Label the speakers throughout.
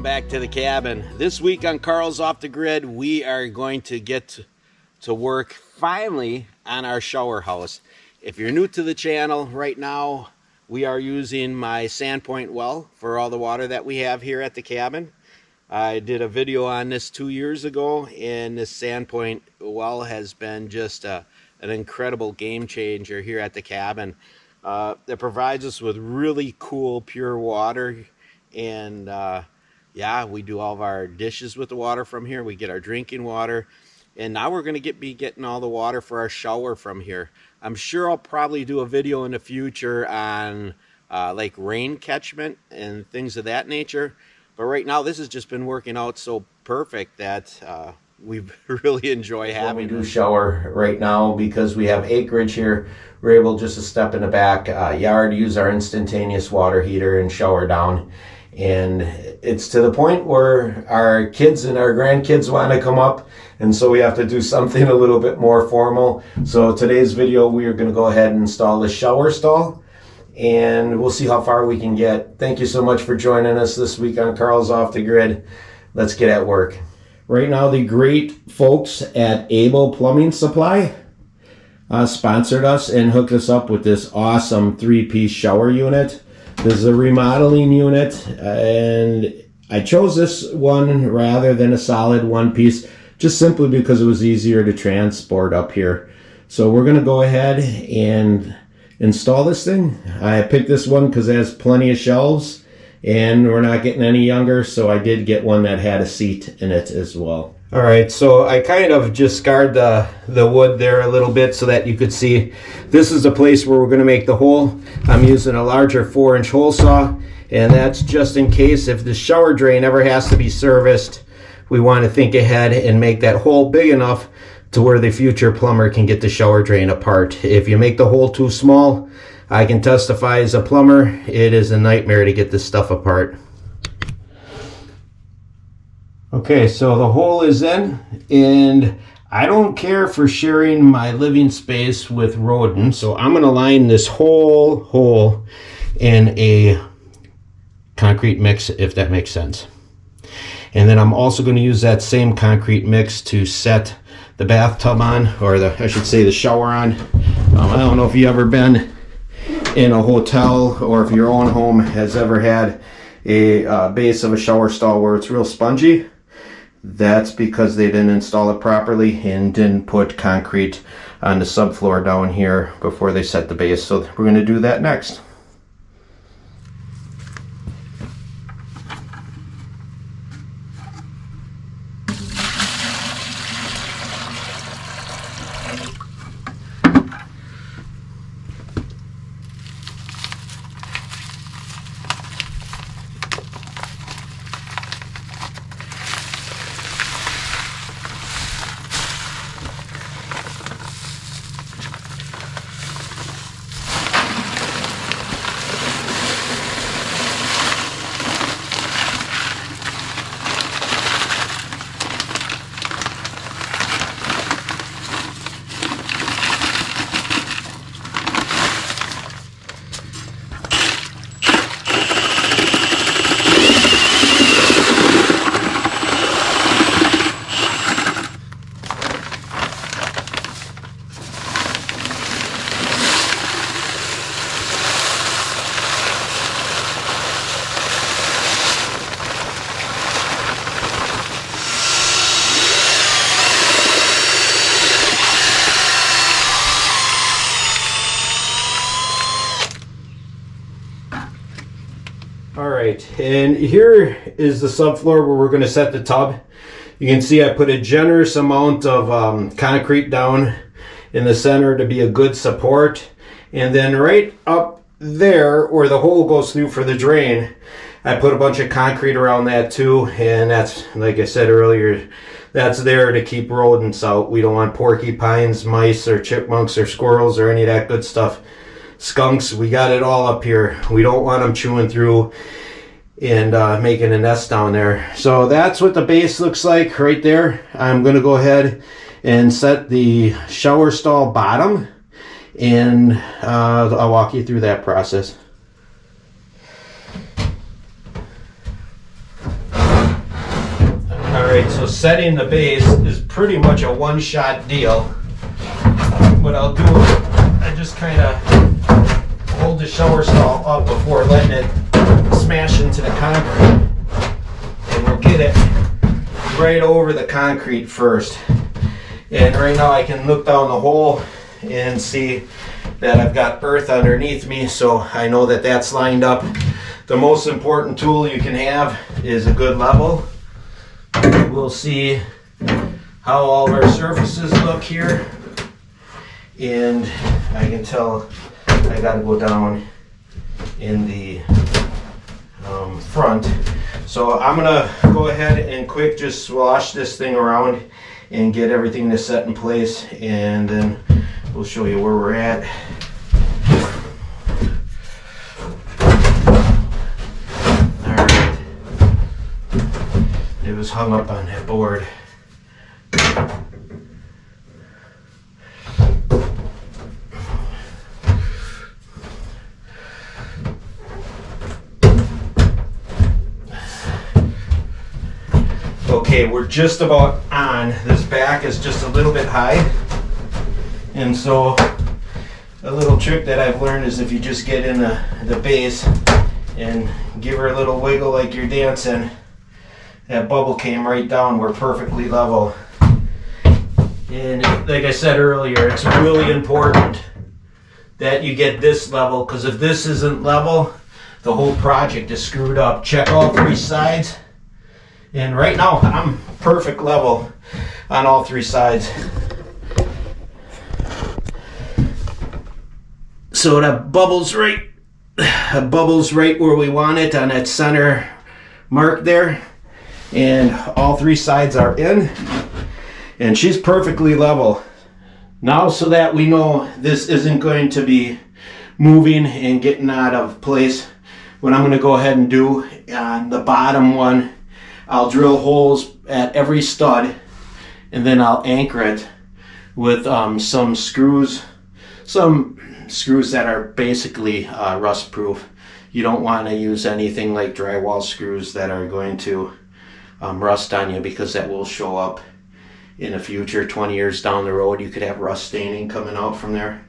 Speaker 1: Welcome back to the cabin. This week on Carl's Off the Grid, we are going to get to work finally on our shower house. If you're new to the channel right now, we are using my Sandpoint well for all the water that we have here at the cabin. I did a video on this 2 years ago, and this Sandpoint well has been just an incredible game changer here at the cabin. It provides us with really cool pure water, and yeah, we do all of our dishes with the water from here. We get our drinking water, and now we're going to be getting all the water for our shower from here. I'm sure I'll probably do a video in the future on like rain catchment and things of that nature. But right now, this has just been working out so perfect that we really enjoy having.
Speaker 2: We do shower right now because we have acreage here. We're able just to step in the back yard, use our instantaneous water heater and shower down. And it's to the point where our kids and our grandkids want to come up, and so we have to do something a little bit more formal. So today's video, we are going to go ahead and install the shower stall, and we'll see how far we can get. Thank you so much for joining us this week on Carl's Off the Grid. Let's get at work. Right now, the great folks at Able Plumbing Supply sponsored us and hooked us up with this awesome 3-piece shower unit. This is a remodeling unit, and I chose this one rather than a solid 1-piece just simply because it was easier to transport up here. So we're going to go ahead and install this thing. I picked this one because it has plenty of shelves, and we're not getting any younger, so I did get one that had a seat in it as well. All right, so I kind of just scarred the wood there a little bit so that you could see. This is the place where we're going to make the hole. I'm using a larger 4-inch hole saw, and that's just in case if the shower drain ever has to be serviced, we want to think ahead and make that hole big enough to where the future plumber can get the shower drain apart. If you make the hole too small, I can testify as a plumber, it is a nightmare to get this stuff apart. Okay, so the hole is in, and I don't care for sharing my living space with rodents, so I'm going to line this whole hole in a concrete mix, if that makes sense. And then I'm also going to use that same concrete mix to set the bathtub on, or I should say the shower on. I don't know if you've ever been in a hotel or if your own home has ever had a base of a shower stall where it's real spongy. That's because they didn't install it properly and didn't put concrete on the subfloor down here before they set the base. So we're going to do that next. Alright, and here is the subfloor where we're going to set the tub. You can see I put a generous amount of concrete down in the center to be a good support. And then right up there where the hole goes through for the drain, I put a bunch of concrete around that too. And that's, like I said earlier, that's there to keep rodents out. We don't want porcupines, mice, or chipmunks, or squirrels, or any of that good stuff. Skunks, we got it all up here. We don't want them chewing through and making a nest down there. So that's what the base looks like right there. I'm going to go ahead and set the shower stall bottom, and I'll walk you through that process. Alright, so setting the base is pretty much a one-shot deal. What I'll do, I just kind of hold the shower stall up before letting it smash into the concrete. And we'll get it right over the concrete first. And right now I can look down the hole and see that I've got earth underneath me, so I know that that's lined up. The most important tool you can have is a good level. We'll see how all of our surfaces look here. And I can tell I got to go down in the front. So I'm gonna go ahead and quick just swash this thing around and get everything to set in place, and then we'll show you where we're at. Alright. It was hung up on that board. Okay, we're just about on. This back is just a little bit high. And so a little trick that I've learned is if you just get in the base and give her a little wiggle like you're dancing, that bubble came right down. We're perfectly level. And like I said earlier, it's really important that you get this level, because if this isn't level, the whole project is screwed up. Check all three sides. And right now, I'm perfect level on all three sides. So that bubbles right where we want it, on that center mark there. And all three sides are in. And she's perfectly level. Now, so that we know this isn't going to be moving and getting out of place, what I'm going to go ahead and do on the bottom one, I'll drill holes at every stud, and then I'll anchor it with some screws that are basically rust proof. You don't want to use anything like drywall screws that are going to rust on you, because that will show up in the future. 20 years down the road, you could have rust staining coming out from there.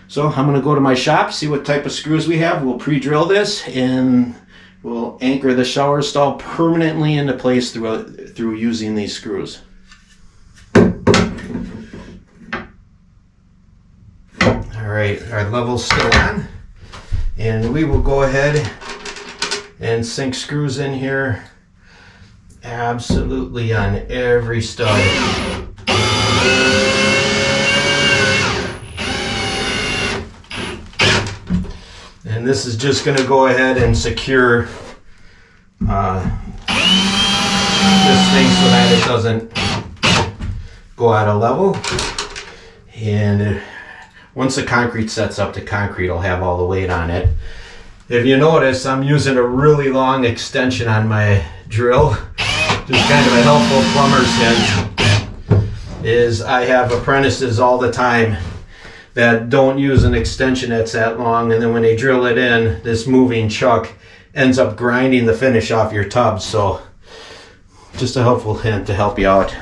Speaker 2: So I'm going to go to my shop, see what type of screws we have. We'll pre-drill this, and we'll anchor the shower stall permanently into place through using these screws. Alright, our level's still on, and we will go ahead and sink screws in here absolutely on every stud. And this is just going to go ahead and secure this thing so that it doesn't go out of level. And once the concrete sets up, the concrete will have all the weight on it. If you notice, I'm using a really long extension on my drill. Just kind of a helpful plumber's hint is I have apprentices all the time that don't use an extension that's that long, and then when they drill it in, this moving chuck ends up grinding the finish off your tub. So just a helpful hint to help you out.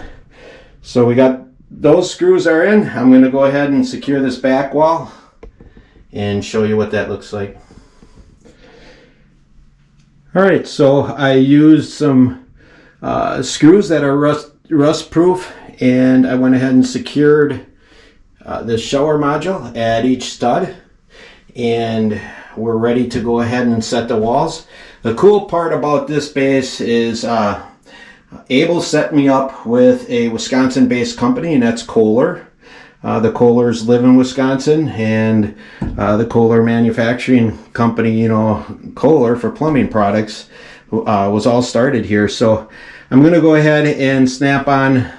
Speaker 2: So we got those screws are in. I'm going to go ahead and secure this back wall and show you what that looks like. Alright, so I used some screws that are rust proof, and I went ahead and secured the shower module at each stud, and we're ready to go ahead and set the walls. The cool part about this base is Abel set me up with a Wisconsin-based company, and that's Kohler. The Kohlers live in Wisconsin, and the Kohler manufacturing company, you know, Kohler for plumbing products, was all started here. So I'm going to go ahead and snap on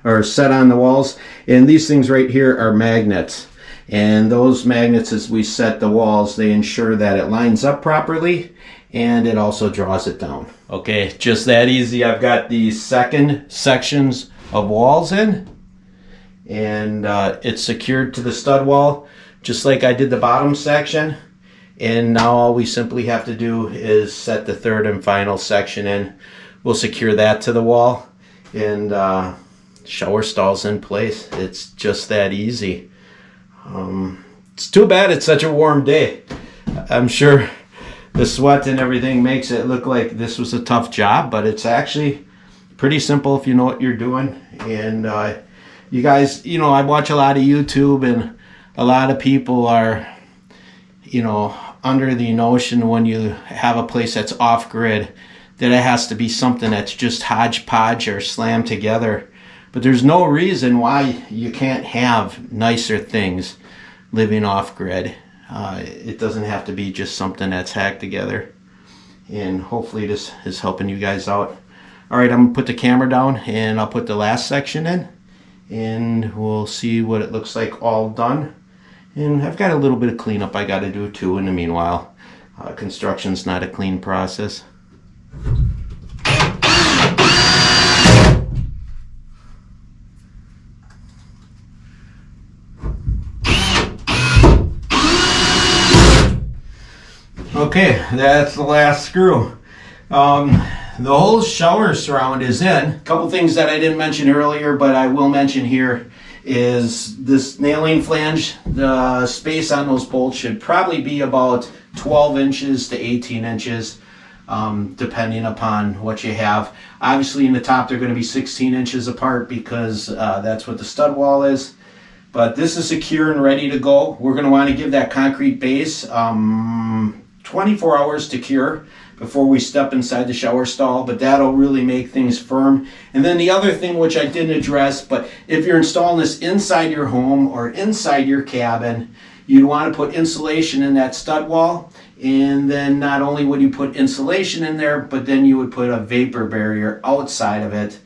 Speaker 2: or set on the walls, and these things right here are magnets, and those magnets, as we set the walls, they ensure that it lines up properly, and it also draws it down. Okay, just that easy. I've got the second sections of walls in, and it's secured to the stud wall just like I did the bottom section. And now all we simply have to do is set the third and final section in. We'll secure that to the wall, and shower stall's in place. It's just that easy. It's too bad it's such a warm day. I'm sure the sweat and everything makes it look like this was a tough job, but it's actually pretty simple if you know what you're doing. And you guys, you know, I watch a lot of YouTube, and a lot of people are, you know, under the notion when you have a place that's off-grid that it has to be something that's just hodgepodge or slammed together. But there's no reason why you can't have nicer things living off-grid. It doesn't have to be just something that's hacked together. And hopefully this is helping you guys out. All right, I'm gonna put the camera down and I'll put the last section in, and we'll see what it looks like all done. And I've got a little bit of cleanup I gotta do too in the meanwhile. Construction's not a clean process. Okay, that's the last screw. The whole shower surround is in. A couple things that I didn't mention earlier, but I will mention here, is this nailing flange. The space on those bolts should probably be about 12 inches to 18 inches, depending upon what you have. Obviously in the top they're going to be 16 inches apart because that's what the stud wall is. But this is secure and ready to go. We're going to want to give that concrete base 24 hours to cure before we step inside the shower stall, but that'll really make things firm. And then the other thing, which I didn't address, but if you're installing this inside your home or inside your cabin, you'd want to put insulation in that stud wall. And then not only would you put insulation in there, but then you would put a vapor barrier outside of it,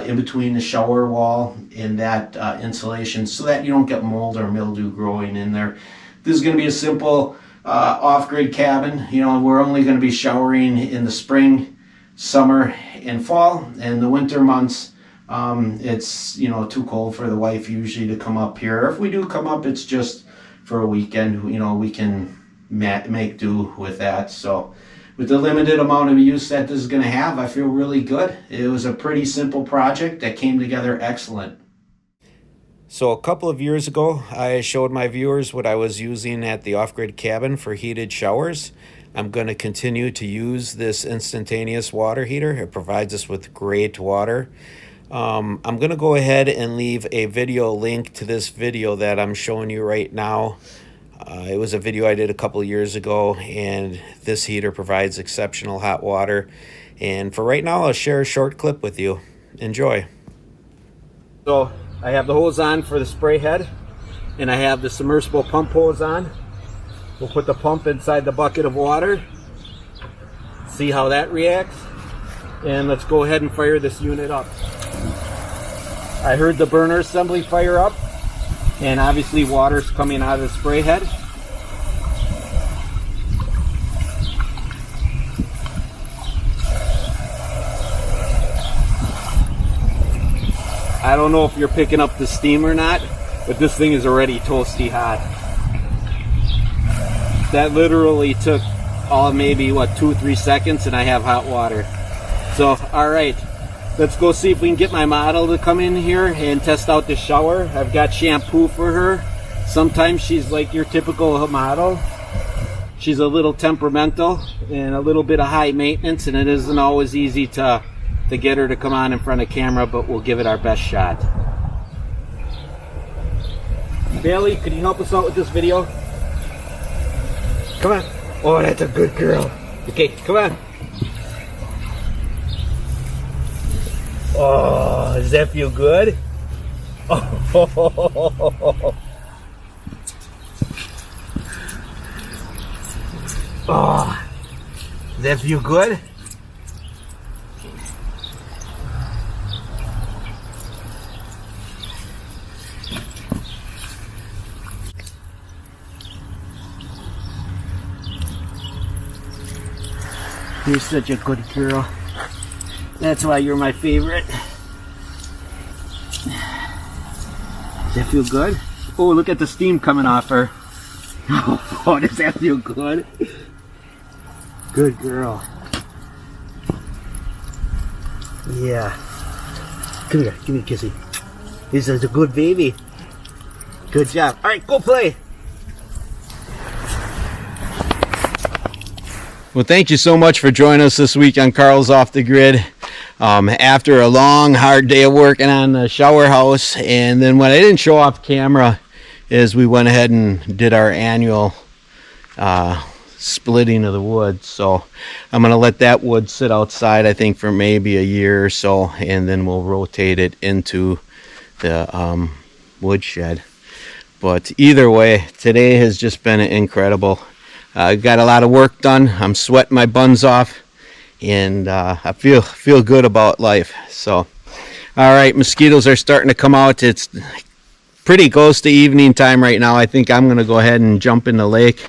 Speaker 2: in between the shower wall and that insulation, so that you don't get mold or mildew growing in there. This is going to be a simple off-grid cabin. You know, we're only going to be showering in the spring, summer, and fall. And the winter months, it's, you know, too cold for the wife usually to come up here. If we do come up, it's just for a weekend. You know, we can make do with that. So with the limited amount of use that this is going to have, I feel really good. It was a pretty simple project that came together excellent. So a couple of years ago, I showed my viewers what I was using at the off-grid cabin for heated showers. I'm going to continue to use this instantaneous water heater. It provides us with great water. I'm going to go ahead and leave a video link to this video that I'm showing you right now. It was a video I did a couple of years ago, and this heater provides exceptional hot water. And for right now, I'll share a short clip with you. Enjoy. So I have the hose on for the spray head, and I have the submersible pump hose on. We'll put the pump inside the bucket of water, see how that reacts, and let's go ahead and fire this unit up. I heard the burner assembly fire up, and obviously water's coming out of the spray head. I don't know if you're picking up the steam or not, but this thing is already toasty hot. That literally took maybe 2-3 seconds, and I have hot water. So all right, let's go see if we can get my model to come in here and test out the shower. I've got shampoo for her. Sometimes she's like your typical model. She's a little temperamental and a little bit of high maintenance, and it isn't always easy to get her to come on in front of camera, but we'll give it our best shot. Bailey, could you help us out with this video? Come on. Oh, that's a good girl. Okay, come on. Oh, does that feel good? Oh, oh. Does that feel good? You're such a good girl. That's why you're my favorite. Does that feel good? Oh, look at the steam coming off her. Oh, does that feel good? Good girl. Yeah.
Speaker 1: Come here, give me a kissy. This is a good baby. Good job. All right, go play. Well, thank you so much for joining us this week on Carl's Off the Grid. After a long, hard day of working on the shower house, and then what I didn't show off camera is we went ahead and did our annual splitting of the wood. So I'm going to let that wood sit outside, I think, for maybe a year or so, and then we'll rotate it into the wood shed. But either way, today has just been incredible. Got a lot of work done. I'm sweating my buns off, and I feel good about life. So, all right, mosquitoes are starting to come out. It's pretty close to evening time right now. I think I'm going to go ahead and jump in the lake,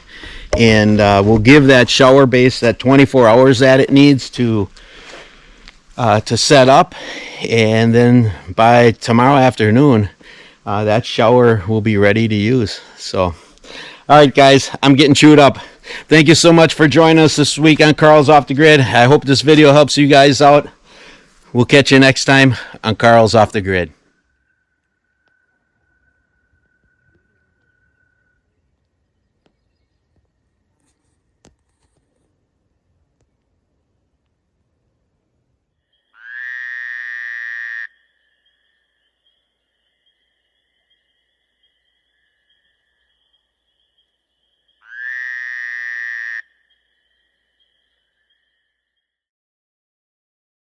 Speaker 1: and we'll give that shower base that 24 hours that it needs to set up, and then by tomorrow afternoon, that shower will be ready to use. So, all right, guys, I'm getting chewed up. Thank you so much for joining us this week on Carl's Off the Grid. I hope this video helps you guys out. We'll catch you next time on Carl's Off the Grid.